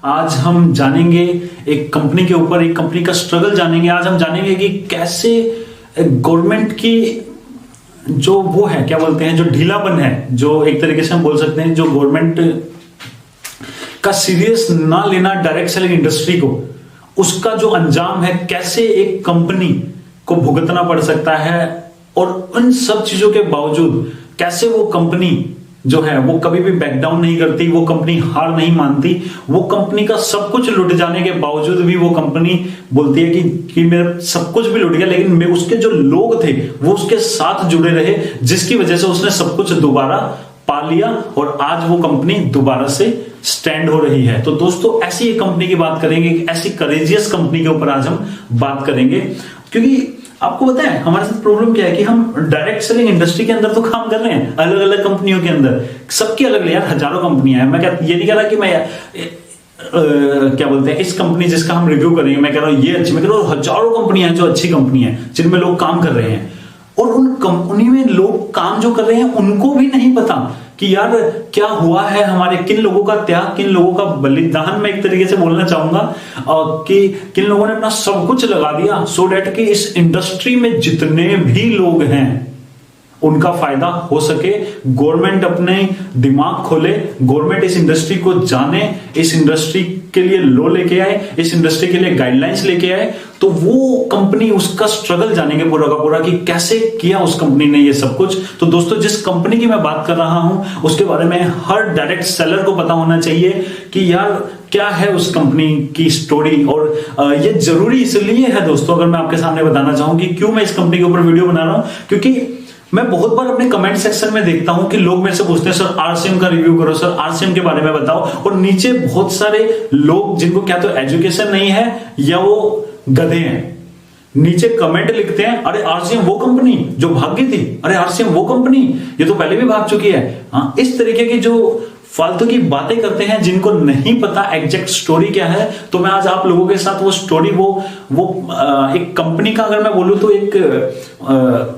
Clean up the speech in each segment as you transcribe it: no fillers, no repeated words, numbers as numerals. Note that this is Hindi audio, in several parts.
आज हम जानेंगे एक कंपनी के ऊपर, एक कंपनी का स्ट्रगल जानेंगे। आज हम जानेंगे कि कैसे गवर्नमेंट की जो वो है, क्या बोलते हैं, जो ढीलापन है, जो एक तरीके से हम बोल सकते हैं, जो गवर्नमेंट का सीरियस ना लेना डायरेक्ट सेलिंग इंडस्ट्री को, उसका जो अंजाम है, कैसे एक कंपनी को भुगतना पड़ सकता है, और उन सब चीजों के बावजूद कैसे वो कंपनी जो है वो कभी भी बैक डाउन नहीं करती, वो कंपनी हार नहीं मानती। वो कंपनी का सब कुछ लुट जाने के बावजूद भी वो कंपनी बोलती है कि मेरा सब कुछ भी लुट गया, लेकिन मैं उसके जो लोग थे वो उसके साथ जुड़े रहे, जिसकी वजह से उसने सब कुछ दोबारा पा लिया और आज वो कंपनी दोबारा से स्टैंड हो रही है। तो दोस्तों, ऐसी एक कंपनी की बात करेंगे, ऐसी करेजियस कंपनी के ऊपर आज हम बात करेंगे। क्योंकि आपको पता है हमारे साथ प्रॉब्लम क्या है कि हम डायरेक्ट सेलिंग इंडस्ट्री के अंदर तो काम कर रहे हैं, अलग अलग कंपनियों के अंदर, सबकी अलग यार हजारों कंपनियां हैं। मैं ये नहीं कह रहा कि मैं क्या बोलते हैं इस कंपनी जिसका हम रिव्यू करेंगे, मैं कह रहा हूं ये अच्छी, मैं कह रहा हूं हजारों कंपनियां हैं जो अच्छी कंपनी है, जिनमें लोग काम कर रहे हैं, और उन कंपनी में लोग काम जो कर रहे हैं उनको भी नहीं पता कि यार क्या हुआ है, हमारे किन लोगों का त्याग, किन लोगों का बलिदान, मैं एक तरीके से बोलना चाहूंगा कि किन लोगों ने अपना सब कुछ लगा दिया सो डैट कि इस इंडस्ट्री में जितने भी लोग हैं उनका फायदा हो सके। गवर्नमेंट अपने दिमाग खोले, गवर्नमेंट इस इंडस्ट्री को जाने, इस इंडस्ट्री के लिए लॉ लेके आए, इस इंडस्ट्री के लिए गाइडलाइंस लेके आए, तो वो कंपनी उसका स्ट्रगल जानेंगे पूरा का पूरा कि कैसे किया उस कंपनी ने ये सब कुछ। तो दोस्तों, जिस कंपनी की मैं बात कर रहा हूं उसके बारे में हर डायरेक्ट सेलर को पता होना चाहिए कि यार क्या है उस कंपनी की स्टोरी। और ये जरूरी इसलिए है दोस्तों, अगर मैं आपके सामने बताना चाहूं कि क्यों मैं इस कंपनी के ऊपर वीडियो बना रहा हूं, क्योंकि मैं बहुत बार अपने कमेंट सेक्शन में देखता हूं कि लोग मेरे से पूछते हैं सर आरसीएम का रिव्यू करो, सर आरसीएम के बारे में बताओ, और नीचे बहुत सारे लोग जिनको क्या तो एजुकेशन नहीं है या वो गधे हैं, नीचे कमेंट लिखते हैं, अरे आरसीएम वो कंपनी जो भाग गई थी, अरे आरसीएम वो कंपनी ये तो पहले भी भाग चुकी है। हाँ, इस तरीके की जो फालतू की बातें करते हैं, जिनको नहीं पता एग्जैक्ट स्टोरी क्या है। तो मैं आज आप लोगों के साथ वो स्टोरी, वो एक कंपनी का अगर मैं बोलूं तो एक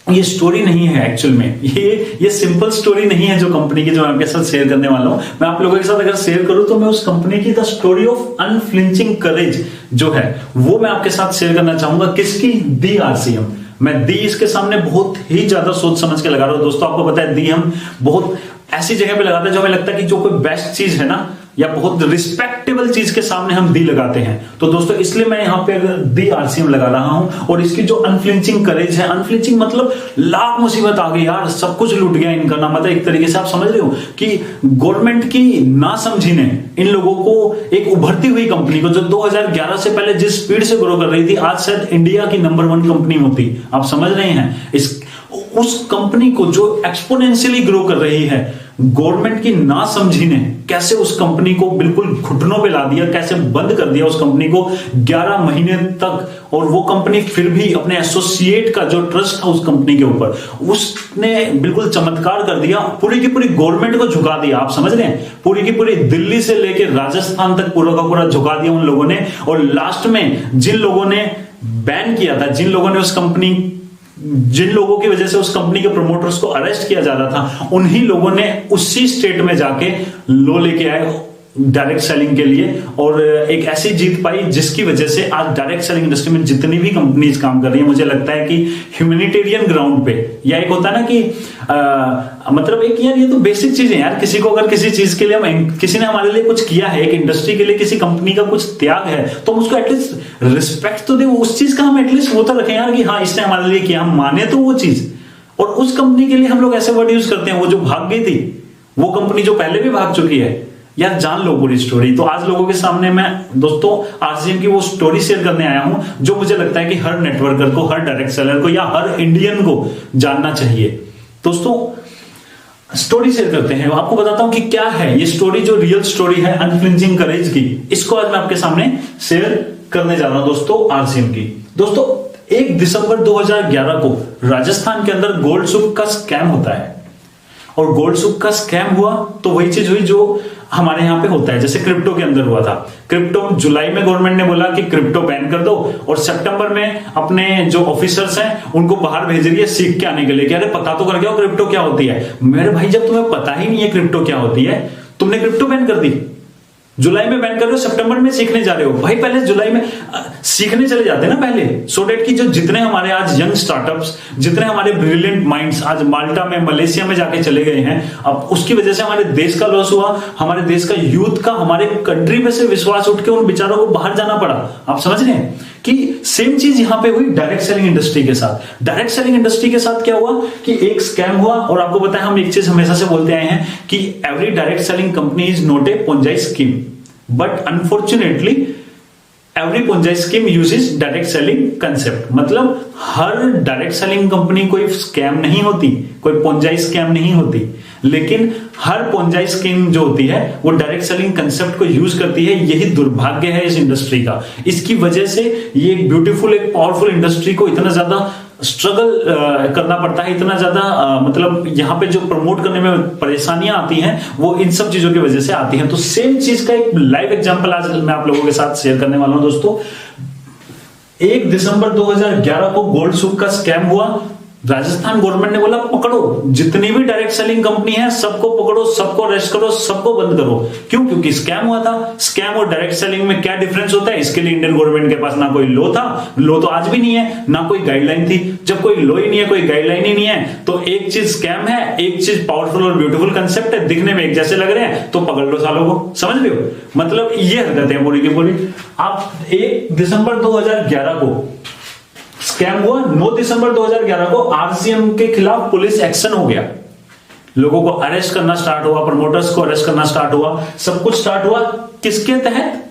ये स्टोरी नहीं है एक्चुअल में, ये सिंपल स्टोरी नहीं है जो कंपनी की, जो मैं आपके साथ शेयर करने वाला हूं। मैं आप लोगों के साथ अगर शेयर करूं तो मैं उस कंपनी की द स्टोरी ऑफ अनफ्लिंचिंग करेज जो है वो मैं आपके साथ शेयर करना चाहूंगा। किसकी? दी आरसीएम। मैं दी इसके सामने बहुत ही ज्यादा सोच समझ के लगा रहा हूं दोस्तों। आपको पता है दी हम बहुत ऐसी जगह पे लगाते हैं जो हमें लगता है कि जो कोई बेस्ट चीज है ना, या बहुत रिस्पेक्टेबल चीज के सामने हम दी लगाते हैं। तो दोस्तों, इसलिए मैं यहां पे अगर दी आरसीएम लगा रहा हूं, और इसकी जो अनफ्लिंचिंग करेज है, अनफ्लिंचिंग मतलब लाख मुसीबत आ गई यार, सब कुछ लूट गया इनका ना, मतलब एक तरीके से आप समझ रहे हो कि गवर्नमेंट की ना समझी ने इन लोगों को, एक उभरती हुई कंपनी को जो 2011 से पहले जिस स्पीड से ग्रो कर रही थी, आज शायद इंडिया की नंबर 1 कंपनी होती। आप समझ रहे हैं उस कंपनी को जो एक्सपोनेंशियली ग्रो कर रही है, गवर्नमेंट की ना समझी ने कैसे उस कंपनी को बिल्कुल घुटनों पे ला दिया, कैसे बंद कर दिया उस कंपनी को 11 महीने तक, और वो कंपनी फिर भी अपने एसोसिएट का जो ट्रस्ट था उस कंपनी के ऊपर, उसने बिल्कुल चमत्कार कर दिया, पूरी की पूरी गवर्नमेंट को झुका दिया। आप समझ रहे हैं, पूरी की पूरी दिल्ली से लेकर राजस्थान तक पूरा का पूरा झुका दिया उन लोगों ने। और लास्ट में जिन लोगों ने बैन किया था, जिन लोगों ने उस कंपनी, जिन लोगों की वजह से उस कंपनी के प्रमोटर्स को अरेस्ट किया जा रहा था, उन्हीं लोगों ने उसी स्टेट में जाके लॉ लेके आए डायरेक्ट सेलिंग के लिए, और एक ऐसी जीत पाई जिसकी वजह से आज डायरेक्ट सेलिंग इंडस्ट्री में जितनी भी कंपनीज काम कर रही है, मुझे लगता है कि ह्यूमैनिटेरियन ग्राउंड पे, या एक होता है ना कि मतलब एक यार ये तो बेसिक चीज है यार, किसी को अगर किसी चीज के लिए किसी ने हमारे लिए कुछ किया है, एक इंडस्ट्री के लिए किसी कंपनी का कुछ त्याग है, तो हम उसको एटलीस्ट रिस्पेक्ट तो दे, उस चीज का हम एटलीस्ट वो तो रखें यार कि हाँ इसने हमारे लिए किया, हम माने तो वो चीज। और उस कंपनी के लिए हम लोग ऐसे वर्ड यूज करते हैं, वो जो भाग गई थी, वो कंपनी जो पहले भी भाग चुकी है, यार जान लो पूरी स्टोरी। तो आज लोगों के सामने मैं दोस्तों आरसीएम की वो स्टोरी शेयर करने आया हूं जो मुझे लगता है कि हर नेटवर्कर को, हर डायरेक्ट सेलर को, या हर इंडियन को जानना चाहिए। दोस्तों, स्टोरी शेयर करते हैं, आपको बताता हूं कि क्या है ये स्टोरी, जो रियल स्टोरी है अनफ्लिंचिंग करेज की, इसको आज मैं आपके सामने शेयर करने जा रहा हूं दोस्तों आरसीएम की। दोस्तों, 1 दिसंबर 2011 को राजस्थान के अंदर गोल्ड सुक का स्कैम होता है, और गोल्ड सुक का स्कैम हुआ तो वही चीज हुई जो हमारे यहाँ पे होता है, जैसे क्रिप्टो के अंदर हुआ था। क्रिप्टो जुलाई में गवर्नमेंट ने बोला कि क्रिप्टो बैन कर दो, और सितंबर में अपने जो ऑफिसर्स हैं उनको बाहर भेज रही है सीख के आने के लिए कि अरे पता तो कर गया क्रिप्टो क्या होती है। मेरे भाई, जब तुम्हें पता ही नहीं है क्रिप्टो क्या होती है, तुमने क्रिप्टो बैन कर दी, जुलाई में बैन कर रहे हो, सितंबर में सीखने जा रहे हो। भाई पहले जुलाई में सीखने चले जाते ना पहले, सो डेट की जो जितने हमारे आज यंग स्टार्टअप्स, जितने हमारे ब्रिलियंट माइंड्स आज माल्टा में, मलेशिया में जाके चले गए हैं, अब उसकी वजह से हमारे देश का लॉस हुआ, हमारे देश का यूथ का हमारे कंट्री पे से विश्वास उठ के उन बेचारों को बाहर जाना पड़ा। आप समझ रहे हैं कि सेम चीज यहां पे हुई डायरेक्ट सेलिंग इंडस्ट्री के साथ। डायरेक्ट सेलिंग इंडस्ट्री के साथ क्या हुआ कि एक स्कैम हुआ, और आपको पता है हम एक चीज हमेशा से बोलते आए हैं कि every direct selling company is not a Ponzi scheme, but unfortunately every Ponzi scheme uses direct selling concept. मतलब हर डायरेक्ट सेलिंग कंपनी कोई स्कैम नहीं होती, कोई पोंजाई स्कैम नहीं होती, लेकिन हर पोंजाई स्कीम जो होती है वो डायरेक्ट सेलिंग कंसेप्ट को यूज करती है। यही दुर्भाग्य है इस इंडस्ट्री का। इसकी वजह से ये एक ब्यूटीफुल, एक पावरफुल इंडस्ट्री को इतना ज्यादा स्ट्रगल करना पड़ता है, इतना ज्यादा मतलब यहाँ पे जो प्रमोट करने में परेशानियां आती हैं वो इन सब चीजों की वजह से आती हैं। तो सेम चीज का एक लाइव एग्जांपल आज मैं आप लोगों के साथ शेयर करने वाला हूं दोस्तों। 1 दिसंबर 2011 को गोल्ड सूक का स्कैम हुआ। राजस्थान गवर्नमेंट ने बोला पकड़ो जितनी भी डायरेक्ट सेलिंग कंपनी है सबको पकड़ो, सबको अरेस्ट करो, सबको बंद करो। क्यों? क्योंकि स्कैम हुआ था। स्कैम और डायरेक्ट सेलिंग में क्या डिफरेंस होता है? इसके लिए इंडियन गवर्नमेंट के पास ना कोई लॉ था, लॉ तो आज भी नहीं है, ना कोई गाइडलाइन थी। जब कोई लॉ ही नहीं है, कोई गाइडलाइन ही नहीं है, तो एक चीज स्कैम है, एक चीज पावरफुल और ब्यूटीफुल कंसेप्ट है, दिखने में एक जैसे लग रहे हैं, तो पकड़ लो सालों को। समझ रहे हो? मतलब ये हरकत है पूरी की पूरी। आप 1 दिसंबर 2011 को स्कैम हुआ, 9 दिसंबर 2011 को आरसीएम के खिलाफ पुलिस एक्शन हो गया, लोगों को अरेस्ट करना स्टार्ट हुआ, प्रमोटर्स को अरेस्ट करना स्टार्ट हुआ, सब कुछ स्टार्ट हुआ किसके तहत?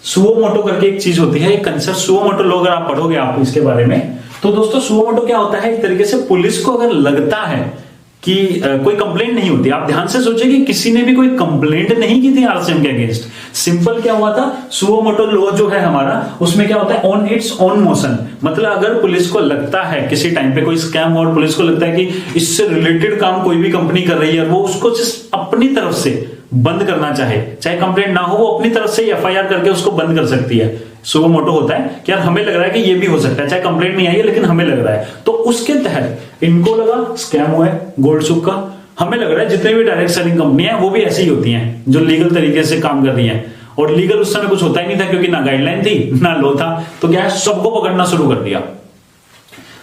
सुओ मोटो करके एक चीज होती है, एक कंसेप्ट सुओ मोटो लो, अगर आप पढ़ोगे आप इसके बारे में, तो दोस्तों सुओ मोटो क्या होता है? एक तरीके से पुलिस को अगर लगता है कि कोई कंप्लेंट नहीं होती, आप ध्यान से सोचिए कि किसी ने भी कोई कंप्लेंट नहीं की थी आरसीएम के अगेंस्ट। सिंपल क्या हुआ था, सुओ मोटो लॉ जो है हमारा, उसमें क्या होता है? On it's on motion. मतलब अगर पुलिस को लगता है किसी टाइम पे कोई स्कैम और पुलिस को लगता है कि इससे रिलेटेड काम कोई भी कंपनी कर रही है, वो उसको सिर्फ अपनी तरफ से बंद करना चाहे, चाहे कंप्लेंट ना हो, वो अपनी तरफ से एफआईआर करके उसको बंद कर सकती है। सुओ मोटो होता है कि यार हमें लग रहा है कि ये भी हो सकता है, चाहे कंप्लेंट नहीं आई है लेकिन हमें लग रहा है, तो उसके तहत इनको लगा स्कैम हुआ है गोल्ड सूक का। हमें लग रहा है जितने भी डायरेक्ट सेलिंग कंपनी है वो भी ऐसी ही होती हैं जो लीगल तरीके से काम कर रही हैं, और लीगल उस समय कुछ होता ही नहीं था क्योंकि ना गाइडलाइन थी ना लॉ था, तो क्या है, सबको पकड़ना शुरू कर दिया।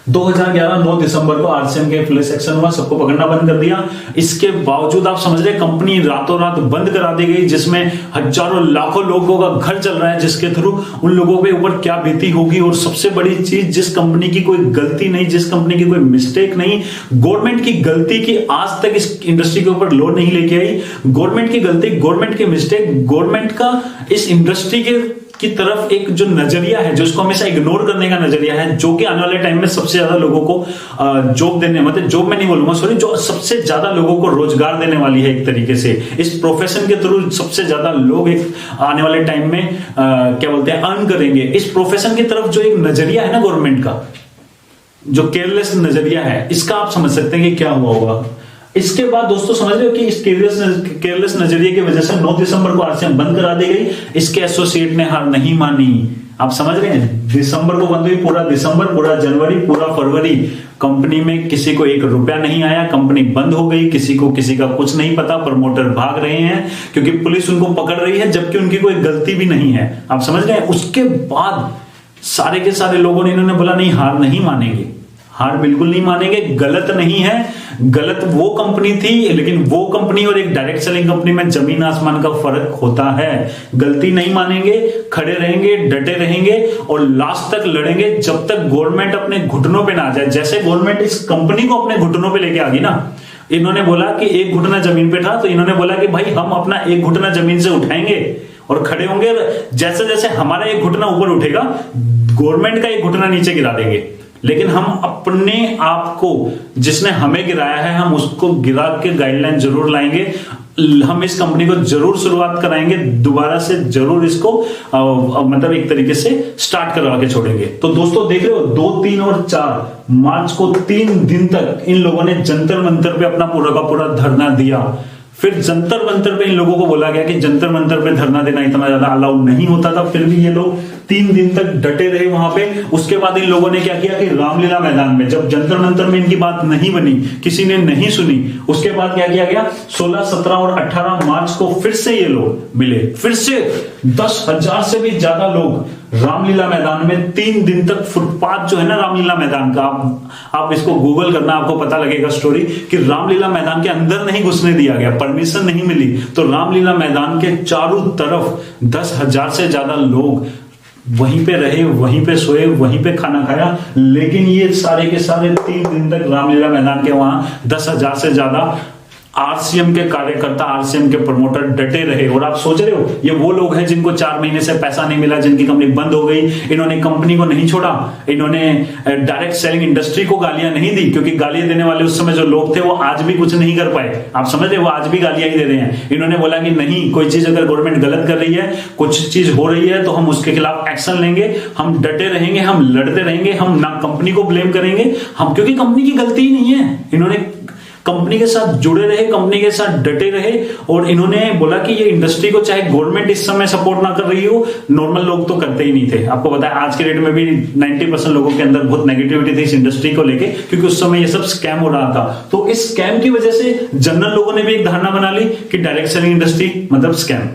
2011 9 दिसंबर को आरसीएम के पुलिस एक्शन हुआ, सबको पकड़ना बंद कर दिया। इसके बावजूद आप समझ रहे कंपनी रातों रात बंद करा दी गई, जिसमें हजारों लाखों लोगों का घर चल रहा है, जिसके थ्रू उन लोगों के ऊपर क्या बीती होगी। और सबसे बड़ी चीज, जिस कंपनी की कोई गलती नहीं, जिस कंपनी की कोई मिस्टेक नहीं, गवर्नमेंट की गलती की आज तक इस इंडस्ट्री के ऊपर लॉ नहीं लेके आई। गवर्नमेंट की गलती, गवर्नमेंट की मिस्टेक, गवर्नमेंट का इस इंडस्ट्री की तरफ एक जो नजरिया है, जो इसको हमेशा इग्नोर करने का नजरिया है, जो कि आने वाले टाइम में सबसे ज्यादा लोगों को जॉब देने, मतलब जॉब में नहीं बोलूंगा सॉरी, जो सबसे ज्यादा लोगों को रोजगार देने वाली है एक तरीके से। इस प्रोफेशन के थ्रू सबसे ज्यादा लोग एक आने वाले टाइम में क्या बोलते हैं, अर्न करेंगे। इस प्रोफेशन की तरफ जो एक नजरिया है ना गवर्नमेंट का, जो केयरलेस नजरिया है, इसका आप समझ सकते हैं कि क्या हुआ होगा। इसके बाद दोस्तों समझ रहे हो कि इस केयरलेस नजरिए की वजह से 9 दिसंबर को आरसीएम बंद करा दी गई। इसके एसोसिएट ने हार नहीं मानी। आप समझ रहे हैं, दिसंबर को बंद हुई, पूरा दिसंबर, पूरा जनवरी, पूरा फरवरी कंपनी में किसी को 1 रुपया नहीं आया, कंपनी बंद हो गई, किसी को किसी का कुछ नहीं पता, प्रमोटर भाग रहे हैं क्योंकि पुलिस उनको पकड़ रही है जबकि उनकी कोई गलती भी नहीं है। आप समझ रहे हैं। उसके बाद सारे के सारे लोगों ने, इन्होंने बोला नहीं, हार नहीं मानेंगे, हार बिल्कुल नहीं मानेंगे, गलत नहीं है। गलत वो कंपनी थी, लेकिन वो कंपनी और एक डायरेक्ट सेलिंग कंपनी में जमीन आसमान का फर्क होता है। गलती नहीं मानेंगे, खड़े रहेंगे, डटे रहेंगे और लास्ट तक लड़ेंगे जब तक गवर्नमेंट अपने घुटनों पे ना आ जाए। जैसे गवर्नमेंट इस कंपनी को अपने घुटनों पे लेके आ गई ना, इन्होंने बोला कि एक घुटना जमीन पे था, तो इन्होंने बोला कि भाई हम अपना एक घुटना जमीन से उठाएंगे और खड़े होंगे। जैसे जैसे हमारा एक घुटना ऊपर उठेगा, गवर्नमेंट का एक घुटना नीचे गिरा देंगे। लेकिन हम अपने आप को, जिसने हमें गिराया है, हम उसको गिरा के गाइडलाइन जरूर लाएंगे। हम इस कंपनी को जरूर शुरुआत कराएंगे, दोबारा से जरूर इसको मतलब एक तरीके से स्टार्ट करवा के छोड़ेंगे। तो दोस्तों देख रहे हो, 2, 3 और 4 मार्च को 3 दिन तक इन लोगों ने जंतर मंतर पे अपना पूरा का पूरा धरना दिया। फिर जंतर मंतर पे इन लोगों को बोला गया कि जंतर मंतर पे धरना देना इतना ज्यादा अलाउ नहीं होता था, फिर भी ये लोग 3 दिन तक डटे रहे वहां पे। उसके बाद इन लोगों ने क्या किया कि रामलीला मैदान में, जब जंतर मंतर में इनकी बात नहीं बनी, किसी ने नहीं सुनी, उसके बाद क्या किया गया, 16, 17 और 18 मार्च को फिर से ये लोग मिले। फिर से 10,000 से भी ज्यादा लोग रामलीला मैदान में 3 दिन तक, फुटपाथ जो है ना रामलीला मैदान का, आप इसको गूगल करना, आपको पता लगेगा स्टोरी कि रामलीला मैदान के अंदर नहीं घुसने दिया गया, परमिशन नहीं मिली। तो रामलीला मैदान के चारों तरफ 10,000 से ज्यादा लोग वहीं पे रहे, वहीं पे सोए, वहीं पे खाना खाया। लेकिन ये सारे के सारे 3 दिन तक रामलीला मैदान के वहां 10,000 से ज्यादा आरसीएम के कार्यकर्ता, आरसीएम के प्रमोटर डटे रहे। और आप सोच रहे हो ये वो लोग हैं जिनको 4 महीने से पैसा नहीं मिला, जिनकी कंपनी बंद हो गई। इन्होंने कंपनी को नहीं छोड़ा, इन्होंने डायरेक्ट सेलिंग इंडस्ट्री को गालियां नहीं दी, क्योंकि गालियां देने वाले उस समय जो लोग थे वो आज भी कुछ नहीं कर पाए। आप समझ रहे, वो आज भी गालियां ही दे रहे हैं। इन्होंने बोला कि नहीं, कोई चीज अगर गवर्नमेंट गलत कर रही है, कुछ चीज हो रही है, तो हम उसके खिलाफ एक्शन लेंगे, हम डटे रहेंगे, हम लड़ते रहेंगे, हम ना कंपनी को ब्लेम करेंगे, हम, क्योंकि कंपनी की गलती ही नहीं है। इन्होंने कंपनी के साथ जुड़े रहे, कंपनी के साथ डटे रहे। और इन्होंने बोला कि ये इंडस्ट्री को चाहे गवर्नमेंट इस समय सपोर्ट ना कर रही हो, नॉर्मल लोग तो करते ही नहीं थे। आपको पता है आज के डेट में भी 90% लोगों के अंदर बहुत नेगेटिविटी थी इस इंडस्ट्री को लेके, क्योंकि उस समय ये सब स्कैम हो रहा था। तो इस स्कैम की वजह से जनरल लोगों ने भी एक धारणा बना ली कि डायरेक्ट सेलिंग इंडस्ट्री मतलब स्कैम,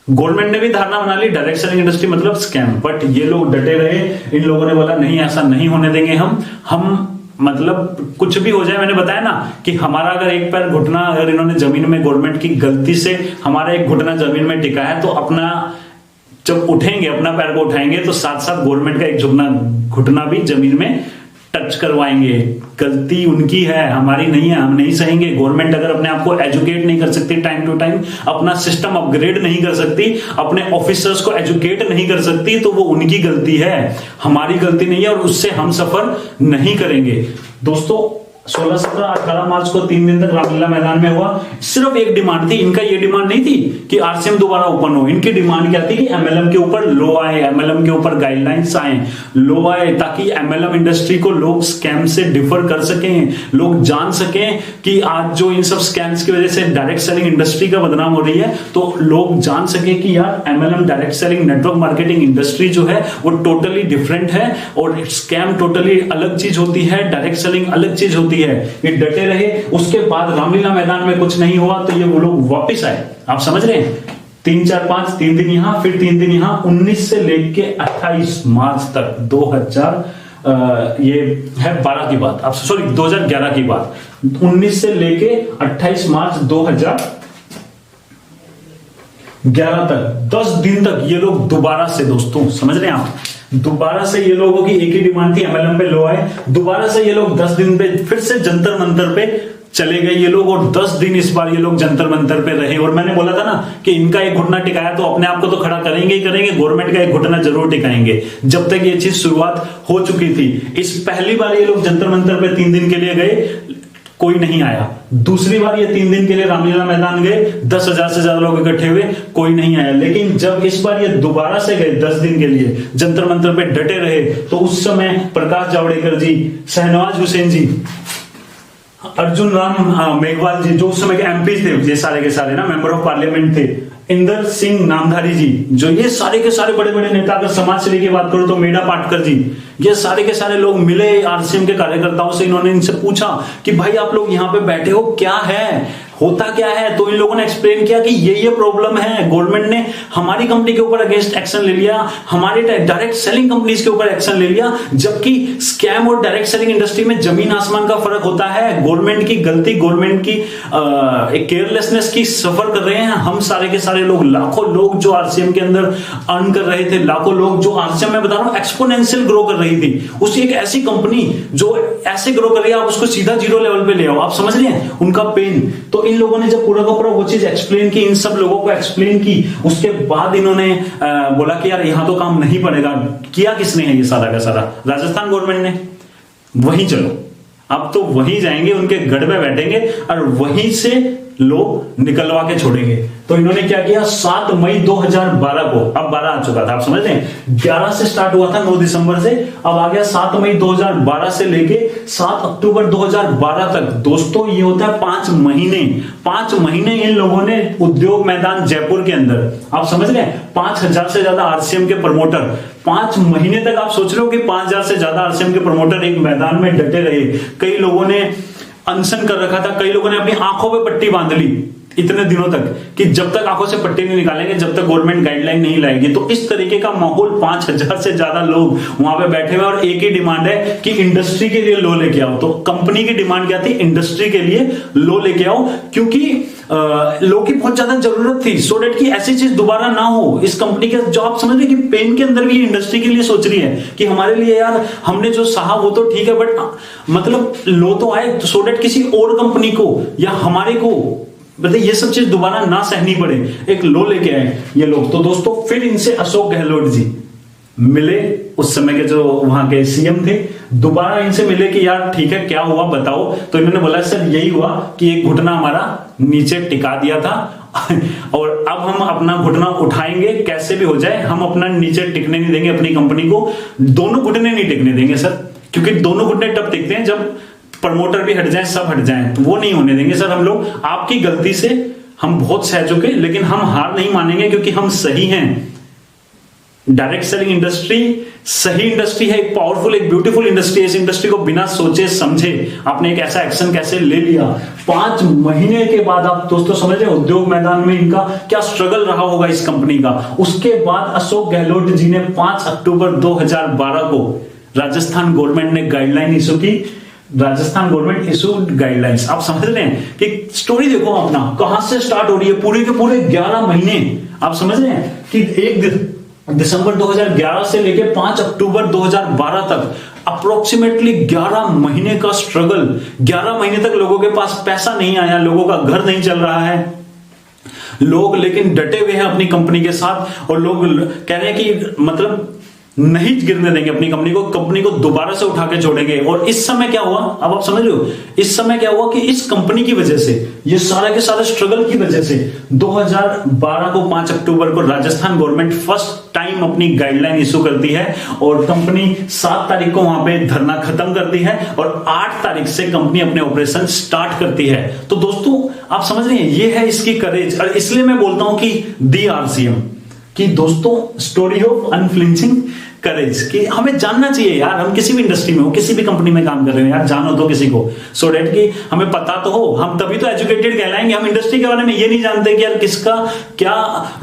गवर्नमेंट ने भी धारणा बना ली डायरेक्ट सेलिंग इंडस्ट्री मतलब स्कैम। बट ये लोग डटे रहे। इन लोगों ने बोला नहीं, ऐसा नहीं होने देंगे हम मतलब कुछ भी हो जाए। मैंने बताया ना कि हमारा अगर एक पैर घुटना, अगर इन्होंने जमीन में, गवर्नमेंट की गलती से हमारा एक घुटना जमीन में टिका है, तो अपना जब उठेंगे, अपना पैर को उठाएंगे, तो साथ साथ गवर्नमेंट का एक घुटना भी जमीन में टच करवाएंगे। गलती उनकी है, हमारी नहीं है, हम नहीं सहेंगे। गवर्नमेंट अगर अपने आप को एजुकेट नहीं कर सकती टाइम टू टाइम, अपना सिस्टम अपग्रेड नहीं कर सकती, अपने ऑफिसर्स को एजुकेट नहीं कर सकती, तो वो उनकी गलती है, हमारी गलती नहीं है। और उससे हम सफर नहीं करेंगे। दोस्तों 16, 17, 18 मार्च को 3 दिन तक रामलीला मैदान में हुआ। सिर्फ एक डिमांड थी इनका, ये डिमांड नहीं थी कि आरसीएम दोबारा ओपन हो। इनकी डिमांड क्या थी कि एमएलएम के ऊपर लॉ आए, एमएलएम के ऊपर गाइडलाइंस आए, लॉ आए, ताकि एमएलएम इंडस्ट्री को लोग स्कैम से डिफर कर सकें, लोग जान सकें कि आज जो इन सब स्कैम्स की वजह से डायरेक्ट सेलिंग इंडस्ट्री का बदनाम हो रही है, तो लोग जान सके कि यार MLM direct selling network marketing industry जो है वो टोटली डिफरेंट है, और स्कैम टोटली अलग चीज होती है, डायरेक्ट सेलिंग अलग चीज होती है। ये डटे रहे। उसके बाद रामलीला मैदान में कुछ नहीं हुआ, तो ये वो लोग वापिस आए। आप समझ रहे हैं, 3, 4, 5, 3 दिन यहां, फिर 3 दिन यहां। 19 से लेके 28 मार्च तक 2000 ये है 12 की बात, आप सॉरी 2011 की बात। 19 से लेके 28 मार्च 2011 तक 10 दिन तक ये लोग दोबारा से, दोस्तों समझ रहे हैं आप, दोबारा से ये लोगों की एक ही डिमांड थी, एमएलएम पे लो आए। दोबारा से ये लोग 10 दिन पे फिर से जंतर मंतर पे चले गए ये लोग, और 10 दिन इस बार ये लोग जंतर मंतर पे रहे। और मैंने बोला था ना कि इनका एक घुटना टिकाया तो अपने आप को तो खड़ा करेंगे ही करेंगे, गवर्नमेंट का एक घुटना जरूर टिकाएंगे। जब तक ये चीज शुरुआत हो चुकी थी, इस पहली बार ये लोग जंतर मंतर पे 3 दिन के लिए गए, कोई नहीं आया। दूसरी बार ये 3 दिन के लिए रामलीला मैदान गए, 10,000 से ज्यादा लोग इकट्ठे हुए, कोई नहीं आया। लेकिन जब इस बार ये दोबारा से गए 10 दिन के लिए, जंतर मंतर पे डटे रहे, तो उस समय प्रकाश जावड़ेकर जी, शहनवाज हुसैन जी, अर्जुन राम मेघवाल जी, जो उस समय के एमपी थे, ये सारे के सारे ना मेंबर ऑफ पार्लियामेंट थे, इंदर सिंह नामधारी जी, जो ये सारे के सारे बड़े बड़े नेता, अगर समाज सेवी की बात करो तो मेधा पाटकर जी, ये सारे के सारे लोग मिले आरसीएम के कार्यकर्ताओं से। इन्होंने इनसे पूछा कि भाई आप लोग यहाँ पे बैठे हो, क्या है, होता क्या है? तो इन लोगों ने एक्सप्लेन किया कि ये प्रॉब्लम है, गवर्नमेंट ने हमारी कंपनी के ऊपर अगेंस्ट एक्शन ले लिया, हमारे डायरेक्ट सेलिंग कंपनीज के ऊपर एक्शन ले लिया, जबकि स्कैम और डायरेक्ट सेलिंग इंडस्ट्री में जमीन आसमान का फर्क होता है। गवर्नमेंट की गलती, गवर्नमेंट की एक केयरलेसनेस की सफर कर रहे हैं हम सारे के सारे लोग, लाखों लोग जो आरसीएम के अंदर अर्न कर रहे थे, लाखों लोग जो आरसीएम में बता रहा हूं एक्सपोनेंशियल ग्रो कर रही थी, उसी एक ऐसी कंपनी जो ऐसे ग्रो कर रही है, आप उसको सीधा 0 लेवल पे ले आओ। आप समझ रहे हैं उनका पेन? तो इन लोगों ने जब पूरा का पूरा वो चीज एक्सप्लेन की, इन सब लोगों को एक्सप्लेन की, उसके बाद इन्होंने बोला कि यार यहां तो काम नहीं पड़ेगा। किया किसने है ये सारा का सारा? राजस्थान गवर्नमेंट ने। वहीं चलो, अब तो वहीं जाएंगे, उनके गढ़ में बैठेंगे और वहीं से लोग निकलवा के छोड़ेंगे। तो इन्होंने क्या किया, 7 मई 2012 को, अब 12 आ चुका था, आप समझ रहे हैं, 11 से स्टार्ट हुआ था 9 दिसंबर से, अब आ गया 7 मई 2012 से लेके 7 अक्टूबर 2012 तक। दोस्तों ये होता है 5 महीने। 5 महीने इन लोगों ने उद्योग मैदान जयपुर के अंदर, आप समझ रहे हैं, 5000 से ज्यादा आरसीएम के प्रमोटर 5 महीने तक, आप सोच रहे हो कि 5000 से ज्यादा आरसीएम के प्रमोटर एक मैदान में डटे रहे। कई लोगों ने अनशन कर रखा था, कई लोगों ने अपनी आंखों पे पट्टी बांध ली इतने दिनों तक कि जब तक आंखों से पट्टी नहीं निकालेंगे, जब तक गवर्नमेंट गाइडलाइन नहीं लाएगी। तो इस तरीके का माहौल, 5000 से ज्यादा लोग वहां पे बैठे हुए, और एक ही डिमांड है कि इंडस्ट्री के लिए लो लेके आओ। तो कंपनी की डिमांड क्या थी, इंडस्ट्री के लिए लो लेके आओ, क्योंकि लो की बहुत ज्यादा जरूरत थी, सो डेट कि ऐसी चीज दोबारा ना हो। इस कंपनी के जो आप समझ रहे कि पेन के अंदर भी इंडस्ट्री के लिए सोच रही है कि हमारे लिए यार हमने जो सहा वो तो ठीक है, बट मतलब लो तो आए, सो डेट किसी और कंपनी को या हमारे को मतलब ये सब चीज दोबारा ना सहनी पड़े, एक लो लेके आए ये लोग। तो दोस्तों फिर इनसे अशोक गहलोत जी मिले, उस समय के जो वहां के सीएम थे, दोबारा इनसे मिले कि यार ठीक है क्या हुआ बताओ। तो इन्होंने बोला सर यही हुआ कि एक घुटना हमारा नीचे टिका दिया था और अब हम अपना घुटना उठाएंगे, कैसे भी हो जाए हम अपना नीचे टिकने नहीं देंगे अपनी कंपनी को। दोनों घुटने नहीं टिकने देंगे सर, क्योंकि दोनों घुटने तब टिकते हैं जब प्रमोटर भी हट जाए, सब हट जाए, तो वो नहीं होने देंगे सर हम लोग। आपकी गलती से हम बहुत सह चुके, लेकिन हम हार नहीं मानेंगे क्योंकि हम सही हैं। डायरेक्ट सेलिंग इंडस्ट्री सही इंडस्ट्री है, एक पावरफुल, एक ब्यूटीफुल इंडस्ट्री है। इस इंडस्ट्री को बिना सोचे समझे आपने एक ऐसा एक्शन कैसे ले लिया। 5 महीने के बाद आप दोस्तों समझ रहे उद्योग मैदान में इनका क्या स्ट्रगल रहा होगा इस कंपनी का। उसके बाद अशोक गहलोत जी ने 5 अक्टूबर 2012 को राजस्थान गवर्नमेंट ने गाइडलाइन इशू की। Rajasthan government issued guidelines. आप समझ रहे हैं कि स्टोरी देखो अपना कहां से स्टार्ट हो रही है, पूरे के पूरे 11 महीने। आप समझ रहे हैं कि 1 दिसंबर 2011 से लेकर 5 अक्टूबर 2012 तक अप्रोक्सीमेटली 11 महीने का स्ट्रगल। 11 महीने तक लोगों के पास पैसा नहीं आया, लोगों का घर नहीं चल रहा है, लोग लेकिन डटे हुए हैं अपनी कंपनी के साथ, और लोग कह रहे हैं कि मतलब नहीं गिरने देंगे अपनी कंपनी को दोबारा से उठा के छोड़ेंगे। और इस समय क्या हुआ, अब आप समझ रहे हो, इस समय क्या हुआ कि इस कंपनी की वजह से, ये सारे के सारे स्ट्रगल की वजह से 2012 को 5 अक्टूबर को राजस्थान गवर्नमेंट फर्स्ट टाइम अपनी गाइडलाइन इशू करती है, और कंपनी 7 तारीख को वहां पे धरना खत्म करती है, और 8 तारीख से कंपनी अपने ऑपरेशन स्टार्ट करती है। तो दोस्तों आप समझ रहे हैं, ये है इसकी करेज। और इसलिए मैं बोलता हूं कि दी आरसीएम कि दोस्तों स्टोरी ऑफ अनफ्लिंचिंग करेज, कि हमें जानना चाहिए यार, हम किसी भी इंडस्ट्री में हो, किसी भी कंपनी में काम कर रहे हो यार, जानो तो किसी को, सो डेट कि हमें पता तो हो, हम तभी तो एजुकेटेड कहलाएंगे। हम इंडस्ट्री के बारे में ये नहीं जानते कि यार किसका क्या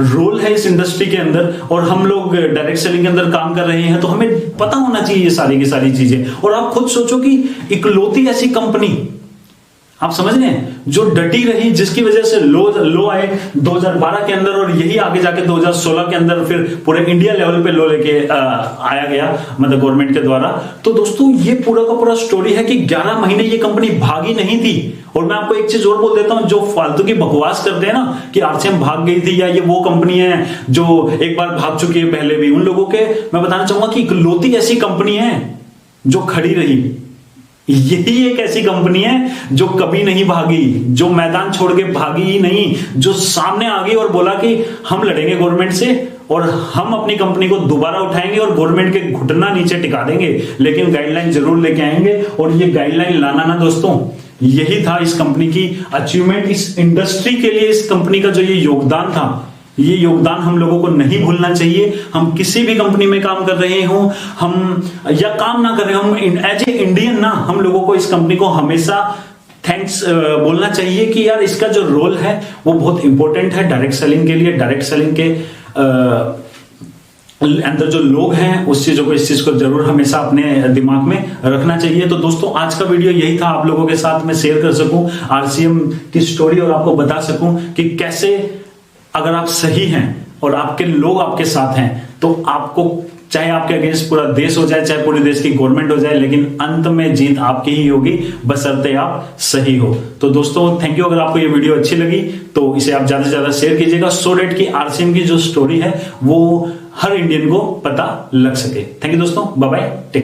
रोल है इस इंडस्ट्री के अंदर, और हम लोग डायरेक्ट सेलिंग के अंदर काम कर रहे हैं, तो हमें पता होना चाहिए ये सारी की सारी चीजें। और आप खुद सोचो कि इकलौती ऐसी कंपनी, आप समझ रहे हैं, जो डटी रही, जिसकी वजह से लो आए 2012 के अंदर, और यही आगे जाके 2016 के अंदर फिर पूरे इंडिया लेवल पे लो लेके आया गया, मतलब गवर्नमेंट के द्वारा। तो दोस्तों ये पूरा का पूरा स्टोरी है कि 11 महीने ये कंपनी भागी नहीं थी। और मैं आपको एक चीज और बोल देता हूं, जो फालतू की बकवास करते हैं ना कि आरसीएम भाग गई थी, या ये वो कंपनी है जो एक बार भाग चुकी है पहले भी, उन लोगों के मैं बताना चाहूंगा कि इकलौती ऐसी कंपनी है जो खड़ी रही। यही एक ऐसी कंपनी है जो कभी नहीं भागी, जो मैदान छोड़ के भागी ही नहीं, जो सामने आ गई और बोला कि हम लड़ेंगे गवर्नमेंट से, और हम अपनी कंपनी को दोबारा उठाएंगे और गवर्नमेंट के घुटना नीचे टिका देंगे, लेकिन गाइडलाइन जरूर लेके आएंगे। और ये गाइडलाइन लाना ना दोस्तों, यही था इस कंपनी की अचीवमेंट, इस इंडस्ट्री के लिए इस कंपनी का जो ये योगदान था, ये योगदान हम लोगों को नहीं भूलना चाहिए। हम किसी भी कंपनी में काम कर रहे हो, हम या काम ना कर रहे हो, हम एज ए इंडियन ना, हम लोगों को इस कंपनी को हमेशा थैंक्स बोलना चाहिए कि यार इसका जो रोल है वो बहुत इंपॉर्टेंट है डायरेक्ट सेलिंग के लिए। डायरेक्ट सेलिंग के अंदर जो लोग हैं उस चीजों को, इस चीज को जरूर हमेशा अपने दिमाग में रखना चाहिए। तो दोस्तों आज का वीडियो यही था, आप लोगों के साथ मैं शेयर कर सकूं आरसीएम की स्टोरी, और आपको बता सकूं कि कैसे अगर आप सही हैं और आपके लोग आपके साथ हैं, तो आपको चाहे आपके अगेंस्ट पूरा देश हो जाए, चाहे पूरे देश की गवर्नमेंट हो जाए, लेकिन अंत में जीत आपकी ही होगी, बशर्ते आप सही हो। तो दोस्तों थैंक यू। अगर आपको ये वीडियो अच्छी लगी तो इसे आप ज्यादा से ज्यादा शेयर कीजिएगा, सो डेट की आरसीएम की जो स्टोरी है वो हर इंडियन को पता लग सके। थैंक यू दोस्तों, बाय बाय।